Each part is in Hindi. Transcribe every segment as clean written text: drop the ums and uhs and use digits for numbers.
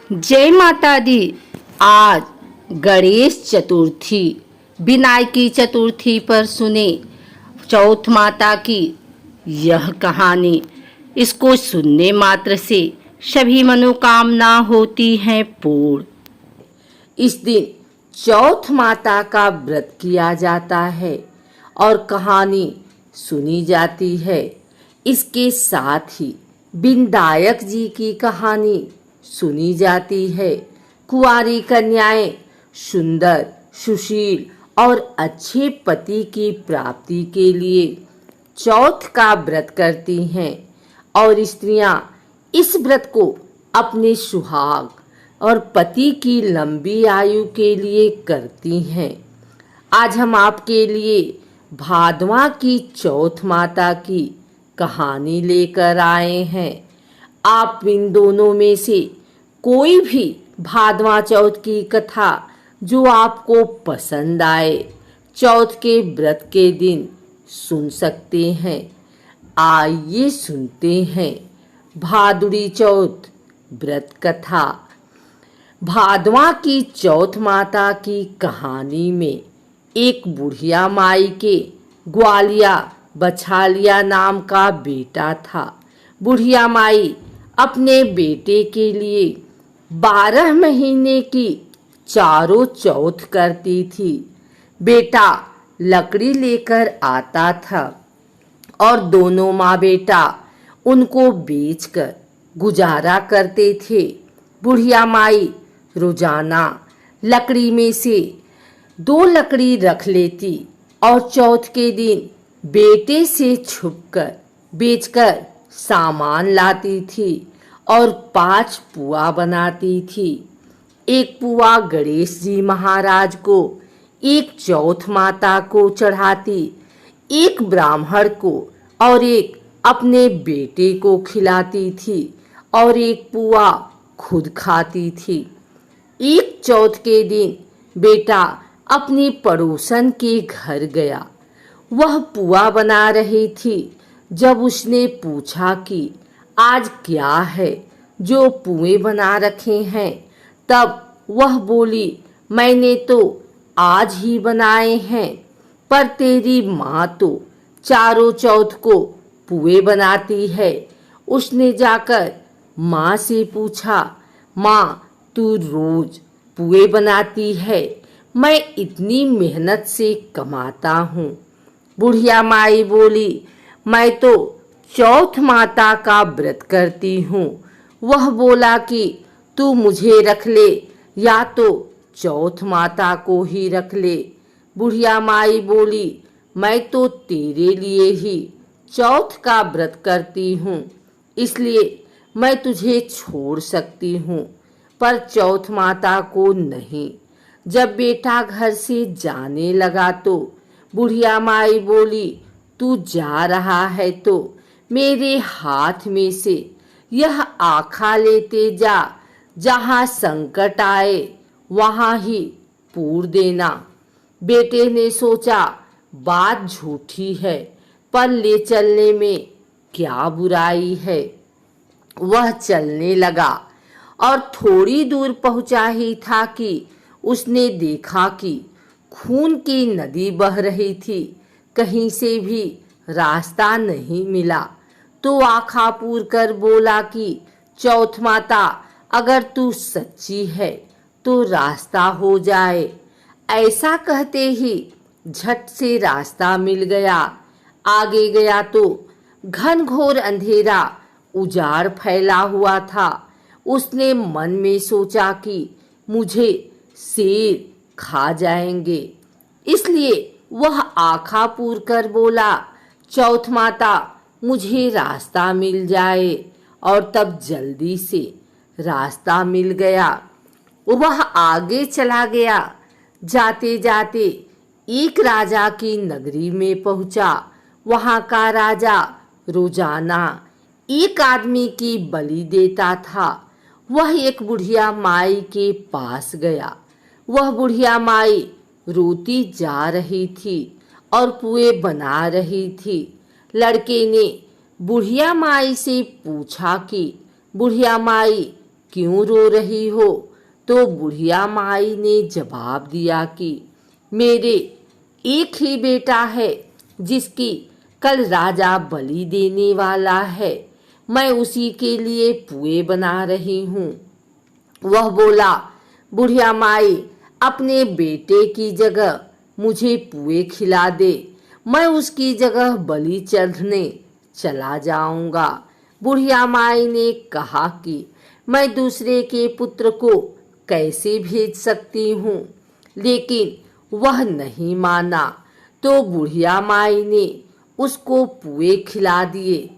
जय माता दी। आज गणेश चतुर्थी, विनायकी चतुर्थी पर सुने चौथ माता की यह कहानी। इसको सुनने मात्र से सभी मनोकामना होती हैं पूर्ण। इस दिन चौथ माता का व्रत किया जाता है और कहानी सुनी जाती है। इसके साथ ही विनायक जी की कहानी सुनी जाती है। कुंवारी कन्याएं सुंदर, सुशील और अच्छे पति की प्राप्ति के लिए चौथ का व्रत करती हैं और स्त्रियां इस व्रत को अपने सुहाग और पति की लंबी आयु के लिए करती हैं। आज हम आपके लिए भादवा की चौथ माता की कहानी लेकर आए हैं। आप इन दोनों में से कोई भी भादवा चौथ की कथा जो आपको पसंद आए चौथ के व्रत के दिन सुन सकते हैं। आइए सुनते हैं भादुड़ी चौथ व्रत कथा। भादवा की चौथ माता की कहानी में एक बुढ़िया माई के ग्वालिया बछालिया नाम का बेटा था। बुढ़िया माई अपने बेटे के लिए 12 महीने की चारों चौथ करती थी। बेटा लकड़ी लेकर आता था और दोनों माँ बेटा उनको बेचकर गुजारा करते थे। बुढ़िया माई रोजाना लकड़ी में से 2 लकड़ी रख लेती और चौथ के दिन बेटे से छुपकर बेचकर सामान लाती थी और 5 पुआ बनाती थी। एक पुआ गणेश जी महाराज को, एक चौथ माता को चढ़ाती, एक ब्राह्मण को और एक अपने बेटे को खिलाती थी और एक पुआ खुद खाती थी। एक चौथ के दिन बेटा अपनी पड़ोसन के घर गया। वह पुआ बना रही थी। जब उसने पूछा कि आज क्या है जो पुए बना रखे हैं, तब वह बोली, मैंने तो आज ही बनाए हैं, पर तेरी माँ तो चारों चौथ को पुए बनाती है। उसने जाकर माँ से पूछा, माँ तू रोज पुए बनाती है, मैं इतनी मेहनत से कमाता हूँ। बुढ़िया माई बोली, मैं तो चौथ माता का व्रत करती हूँ। वह बोला कि तू मुझे रख ले या तो चौथ माता को ही रख ले। बुढ़िया माई बोली, मैं तो तेरे लिए ही चौथ का व्रत करती हूँ, इसलिए मैं तुझे छोड़ सकती हूँ, पर चौथ माता को नहीं। जब बेटा घर से जाने लगा तो बुढ़िया माई बोली, तू जा रहा है तो मेरे हाथ में से यह आखा लेते जा, जहाँ संकट आए वहाँ ही पूर देना। बेटे ने सोचा बात झूठी है, पर ले चलने में क्या बुराई है। वह चलने लगा और थोड़ी दूर पहुंचा ही था कि उसने देखा कि खून की नदी बह रही थी। कहीं से भी रास्ता नहीं मिला तो आँखा पूर कर बोला कि चौथ माता, अगर तू सच्ची है तो रास्ता हो जाए। ऐसा कहते ही झट से रास्ता मिल गया। आगे गया तो घनघोर अंधेरा, उजाड़ फैला हुआ था। उसने मन में सोचा कि मुझे शेर खा जाएंगे, इसलिए वह आँखा पूर कर बोला, चौथ माता मुझे रास्ता मिल जाए। और तब जल्दी से रास्ता मिल गया। वह आगे चला गया। जाते जाते एक राजा की नगरी में पहुंचा। वहां का राजा रोजाना एक आदमी की बलि देता था। वह एक बुढ़िया माई के पास गया। वह बुढ़िया माई रोती जा रही थी और पुए बना रही थी। लड़के ने बुढ़िया माई से पूछा कि बुढ़िया माई क्यों रो रही हो? तो बुढ़िया माई ने जवाब दिया कि मेरे एक ही बेटा है जिसकी कल राजा बलि देने वाला है। मैं उसी के लिए पुए बना रही हूँ। वह बोला, बुढ़िया माई, अपने बेटे की जगह मुझे पुए खिला दे, मैं उसकी जगह बलि चढ़ने चला जाऊंगा। बुढ़िया माई ने कहा कि मैं दूसरे के पुत्र को कैसे भेज सकती हूँ, लेकिन वह नहीं माना। तो बुढ़िया माई ने उसको पुए खिला दिए।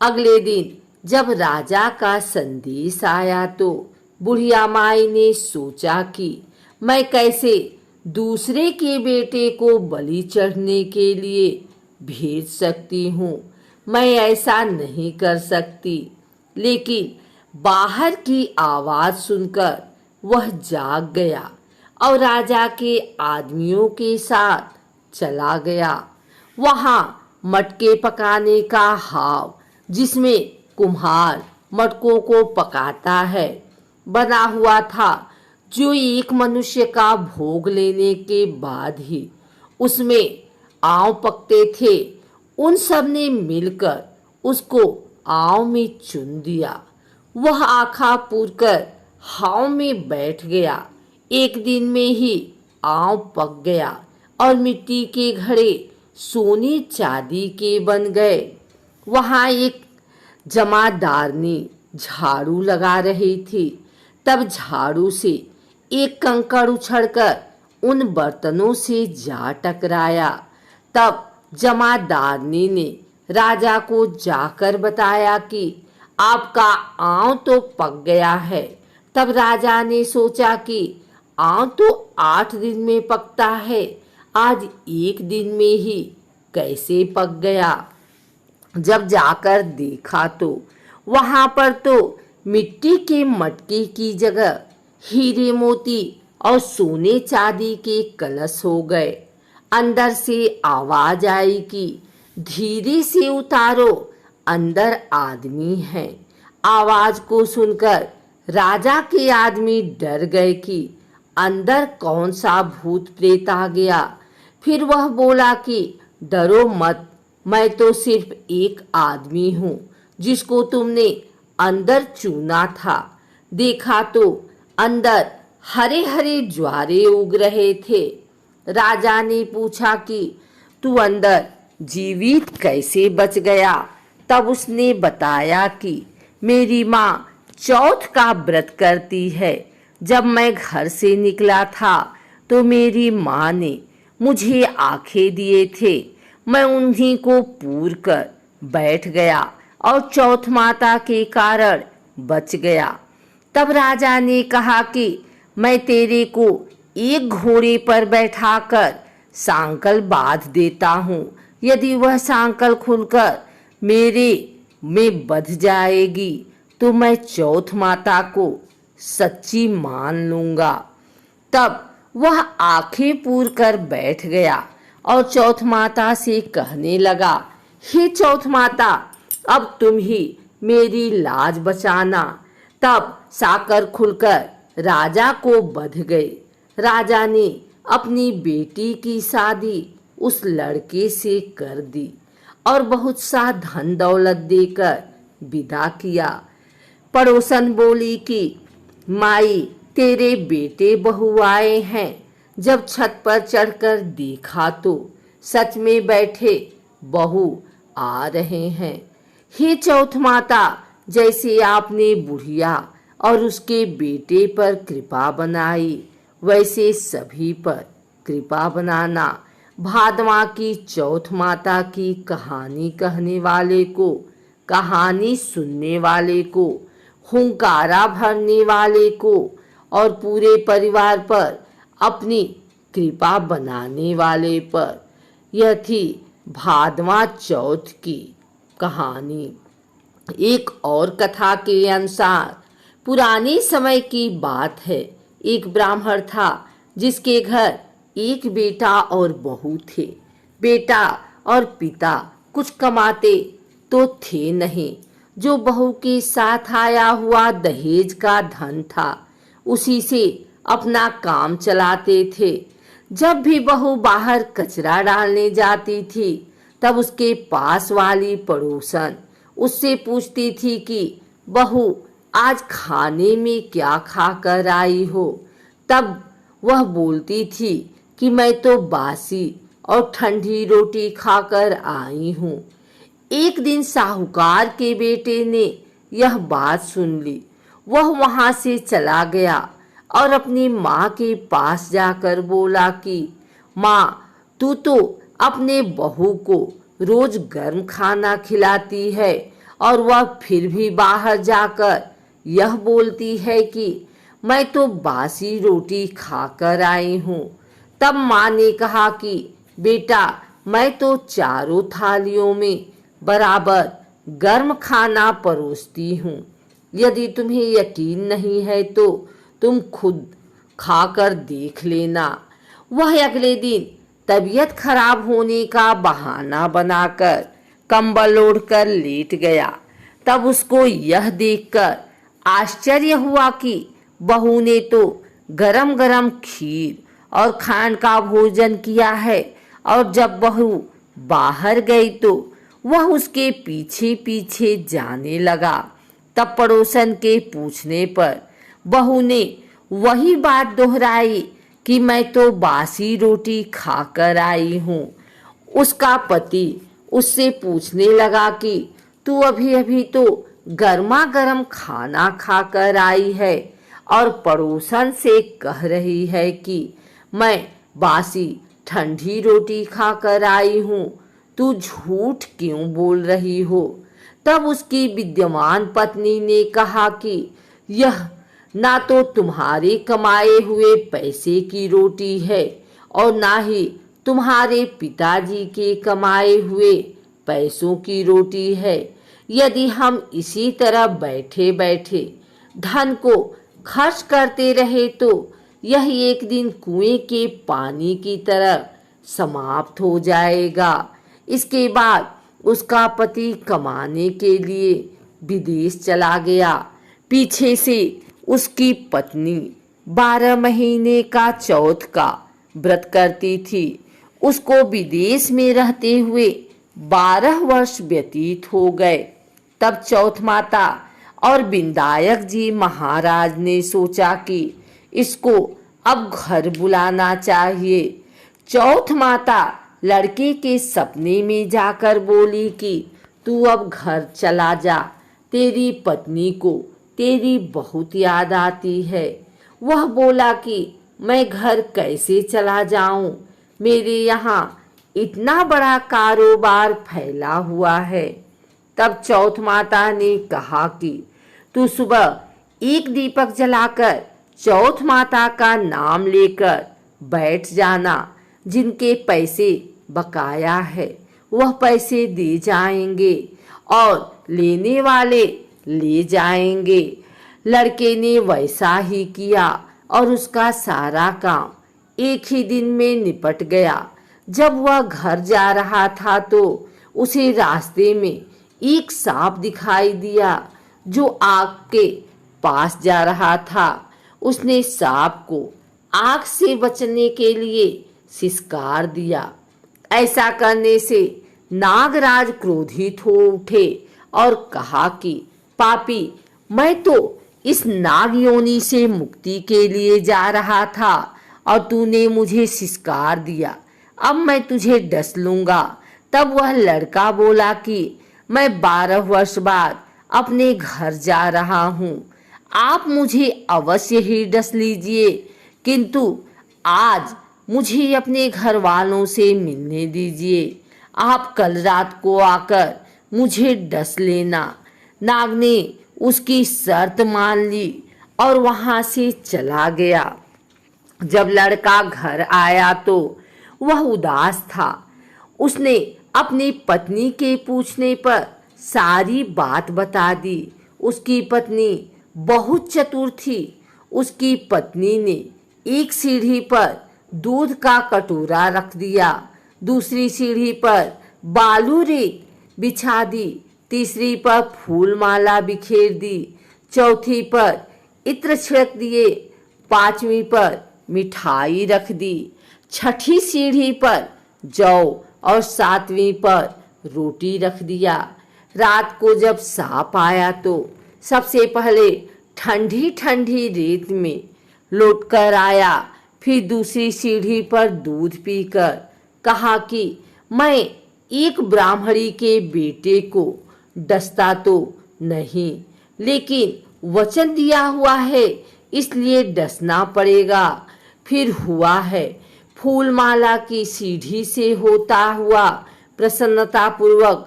अगले दिन जब राजा का संदेश आया तो बुढ़िया माई ने सोचा कि मैं कैसे दूसरे के बेटे को बलि चढ़ने के लिए भेज सकती हूँ। मैं ऐसा नहीं कर सकती। लेकिन बाहर की आवाज सुनकर वह जाग गया और राजा के आदमियों के साथ चला गया। वहां मटके पकाने का हाव, जिसमें कुम्हार मटकों को पकाता है, बना हुआ था, जो एक मनुष्य का भोग लेने के बाद ही उसमें आव पकते थे। उन सब ने मिलकर उसको आव में चुन दिया। वह आखा पूरकर हाव में बैठ गया। एक दिन में ही आव पक गया और मिट्टी के घड़े सोने चांदी के बन गए। वहां एक जमादारनी झाड़ू लगा रही थी। तब झाड़ू से एक कंकड़ उछड़कर उन बर्तनों से जा टकराया। तब जमादारनी ने राजा को जाकर बताया कि आपका आंव तो पक गया है। तब राजा ने सोचा कि आंव तो 8 दिन में पकता है, आज 1 दिन में ही कैसे पक गया। जब जाकर देखा तो वहां पर तो मिट्टी के मटके की जगह हीरे मोती और सोने चांदी के कलश हो गए। अंदर से आवाज आई कि धीरे से उतारो, अंदर आदमी है। आवाज को सुनकर राजा के आदमी डर गए कि अंदर कौन सा भूत प्रेत आ गया। फिर वह बोला कि डरो मत, मैं तो सिर्फ एक आदमी हूँ जिसको तुमने अंदर चुना था। देखा तो अंदर हरे हरे ज्वारे उग रहे थे। राजा ने पूछा कि तू अंदर जीवित कैसे बच गया। तब उसने बताया कि मेरी माँ चौथ का व्रत करती है। जब मैं घर से निकला था तो मेरी माँ ने मुझे आंखें दिए थे। मैं उन्हीं को पूर कर बैठ गया और चौथ माता के कारण बच गया। तब राजा ने कहा कि मैं तेरे को एक घोड़े पर बैठाकर सांकल बांध देता हूँ। यदि वह सांकल खुलकर मेरे में बंध जाएगी तो मैं चौथ माता को सच्ची मान लूँगा। तब वह आंखें पूर कर बैठ गया और चौथ माता से कहने लगा, हे चौथ माता, अब तुम ही मेरी लाज बचाना। तब साकर खुलकर राजा को बंध गए। राजा ने अपनी बेटी की शादी उस लड़के से कर दी और बहुत सा धन दौलत देकर विदा किया। पड़ोसन बोली कि माई, तेरे बेटे बहू आए हैं। जब छत पर चढ़कर देखा तो सच में बैठे बहू आ रहे हैं। हे चौथ माता, जैसे आपने बुढ़िया और उसके बेटे पर कृपा बनाई, वैसे सभी पर कृपा बनाना। भादवा की चौथ माता की कहानी कहने वाले को, कहानी सुनने वाले को, हुंकारा भरने वाले को और पूरे परिवार पर अपनी कृपा बनाने वाले पर। यह थी भादवा चौथ की कहानी। एक और कथा के अनुसार पुराने समय की बात है। एक ब्राह्मण था जिसके घर एक बेटा और बहू थे। बेटा और पिता कुछ कमाते तो थे नहीं। जो बहू के साथ आया हुआ दहेज का धन था, उसी से अपना काम चलाते थे। जब भी बहू बाहर कचरा डालने जाती थी, तब उसके पास वाली पड़ोसन उससे पूछती थी कि बहू आज खाने में क्या खाकर आई हो। तब वह बोलती थी कि मैं तो बासी और ठंडी रोटी खाकर आई हूँ। एक दिन साहूकार के बेटे ने यह बात सुन ली। वह वहां से चला गया और अपनी माँ के पास जाकर बोला कि माँ, तू तो अपने बहू को रोज गर्म खाना खिलाती है और वह फिर भी बाहर जाकर यह बोलती है कि मैं तो बासी रोटी खाकर आई हूँ। तब माँ ने कहा कि बेटा, मैं तो चारों थालियों में बराबर गर्म खाना परोसती हूँ। यदि तुम्हें यकीन नहीं है तो तुम खुद खाकर देख लेना। वह अगले दिन तबीयत खराब होने का बहाना बनाकर कंबल ओढ़कर लेट गया। तब उसको यह देखकर आश्चर्य हुआ कि बहू ने तो गरम गरम खीर और खांड का भोजन किया है, और जब बहू बाहर गई तो वह उसके पीछे पीछे जाने लगा। तब पड़ोसन के पूछने पर बहू ने वही बात दोहराई कि मैं तो बासी रोटी खाकर आई हूँ। उसका पति उससे पूछने लगा कि तू अभी अभी तो गर्मा गर्म खाना खाकर आई है और पड़ोसन से कह रही है कि मैं बासी ठंडी रोटी खाकर आई हूँ। तू झूठ क्यों बोल रही हो? तब उसकी विद्यमान पत्नी ने कहा कि यह ना तो तुम्हारे कमाए हुए पैसे की रोटी है और ना ही तुम्हारे पिताजी के कमाए हुए पैसों की रोटी है। यदि हम इसी तरह बैठे बैठे धन को खर्च करते रहे तो यह एक दिन कुएं के पानी की तरह समाप्त हो जाएगा। इसके बाद उसका पति कमाने के लिए विदेश चला गया। पीछे से उसकी पत्नी 12 महीने का चौथ का व्रत करती थी। उसको विदेश में रहते हुए 12 वर्ष व्यतीत हो गए। तब चौथ माता और विंदायक जी महाराज ने सोचा कि इसको अब घर बुलाना चाहिए। चौथ माता लड़के के सपने में जाकर बोली कि तू अब घर चला जा, तेरी पत्नी को तेरी बहुत याद आती है। वह बोला कि मैं घर कैसे चला जाऊं, मेरे यहाँ इतना बड़ा कारोबार फैला हुआ है। तब चौथ माता ने कहा कि तू सुबह एक दीपक जलाकर चौथ माता का नाम लेकर बैठ जाना। जिनके पैसे बकाया है वह पैसे दे जाएंगे और लेने वाले ले जाएंगे। लड़के ने वैसा ही किया और उसका सारा काम एक ही दिन में निपट गया। जब वह घर जा रहा था तो उसे रास्ते में एक सांप दिखाई दिया जो आग के पास जा रहा था। उसने सांप को आग से बचने के लिए सिसकार दिया। ऐसा करने से नागराज क्रोधित हो उठे और कहा कि पापी, मैं तो इस नाग योनि से मुक्ति के लिए जा रहा था और तूने मुझे सिसकार दिया। अब मैं तुझे डस लूंगा। तब वह लड़का बोला कि मैं 12 वर्ष बाद अपने घर जा रहा हूँ, आप मुझे अवश्य ही डस लीजिए, किंतु आज मुझे अपने घर वालों से मिलने दीजिए। आप कल रात को आकर मुझे डस लेना। नाग ने उसकी शर्त मान ली और वहां से चला गया। जब लड़का घर आया तो वह उदास था। उसने अपनी पत्नी के पूछने पर सारी बात बता दी। उसकी पत्नी बहुत चतुर थी। उसकी पत्नी ने एक सीढ़ी पर दूध का कटोरा रख दिया, दूसरी सीढ़ी पर बालू रेत बिछा दी, तीसरी पर फूल माला बिखेर दी, चौथी पर इत्र छिड़क दिए, पांचवी पर मिठाई रख दी, छठी सीढ़ी पर जौ और सातवीं पर रोटी रख दिया। रात को जब सांप आया तो सबसे पहले ठंडी ठंडी रेत में लौटकर आया, फिर दूसरी सीढ़ी पर दूध पीकर कहा कि मैं एक ब्राह्मणी के बेटे को डसता तो नहीं, लेकिन वचन दिया हुआ है इसलिए डसना पड़ेगा। फिर हुआ है, फूलमाला की सीढ़ी से होता हुआ प्रसन्नता पूर्वक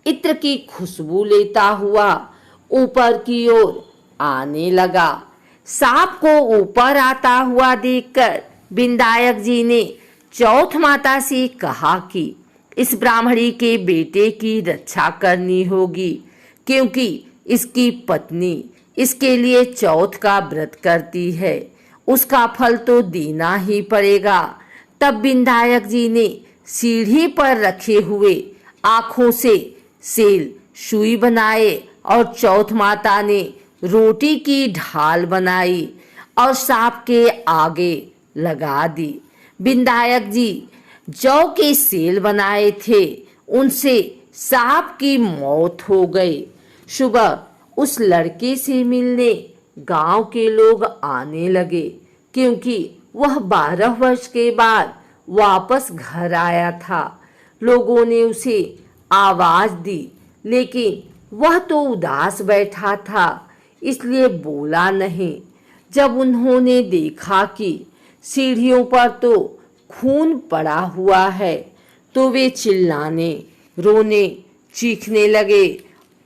इत्र की खुशबू लेता हुआ ऊपर की ओर आने लगा। सांप को ऊपर आता हुआ देखकर विनायक जी ने चौथ माता से कहा कि इस ब्राह्मणी के बेटे की रक्षा करनी होगी, क्योंकि इसकी पत्नी इसके लिए चौथ का व्रत करती है, उसका फल तो देना ही पड़ेगा। तब विनायक जी ने सीढ़ी पर रखे हुए आँखों से सेल सुई बनाए और चौथ माता ने रोटी की ढाल बनाई और सांप के आगे लगा दी। विनायक जी जौ के सेल बनाए थे, उनसे सांप की मौत हो गई। सुबह उस लड़के से मिलने गांव के लोग आने लगे, क्योंकि वह 12 वर्ष के बाद वापस घर आया था। लोगों ने उसे आवाज दी, लेकिन वह तो उदास बैठा था, इसलिए बोला नहीं। जब उन्होंने देखा कि सीढ़ियों पर तो खून पड़ा हुआ है, तो वे चिल्लाने, रोने, चीखने लगे,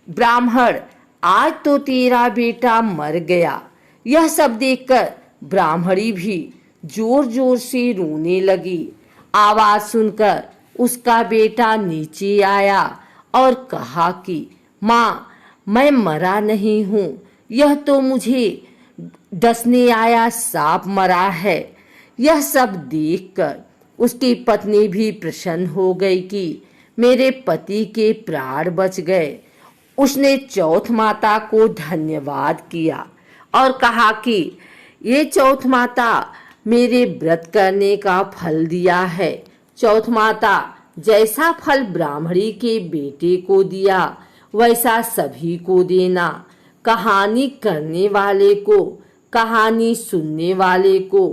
ब्राह्मण आज तो तेरा बेटा मर गया। यह सब देखकर ब्राह्मणी भी जोर जोर से रोने लगी। आवाज सुनकर उसका बेटा नीचे आया और कहा कि माँ, मैं मरा नहीं हूँ, यह तो मुझे डसने आया सांप मरा है। यह सब देखकर उसकी पत्नी भी प्रसन्न हो गई कि मेरे पति के प्राण बच गए। उसने चौथ माता को धन्यवाद किया और कहा कि ये चौथ माता मेरे व्रत करने का फल दिया है। चौथ माता जैसा फल ब्राह्मणी के बेटे को दिया, वैसा सभी को देना। कहानी करने वाले को, कहानी सुनने वाले को,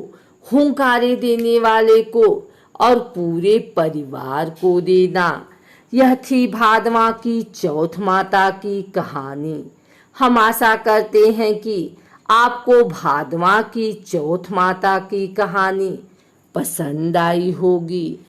हुंकारे देने वाले को और पूरे परिवार को देना। यह थी भादवा की चौथ माता की कहानी। हम आशा करते हैं कि आपको भादवा की चौथ माता की कहानी पसंद आई होगी।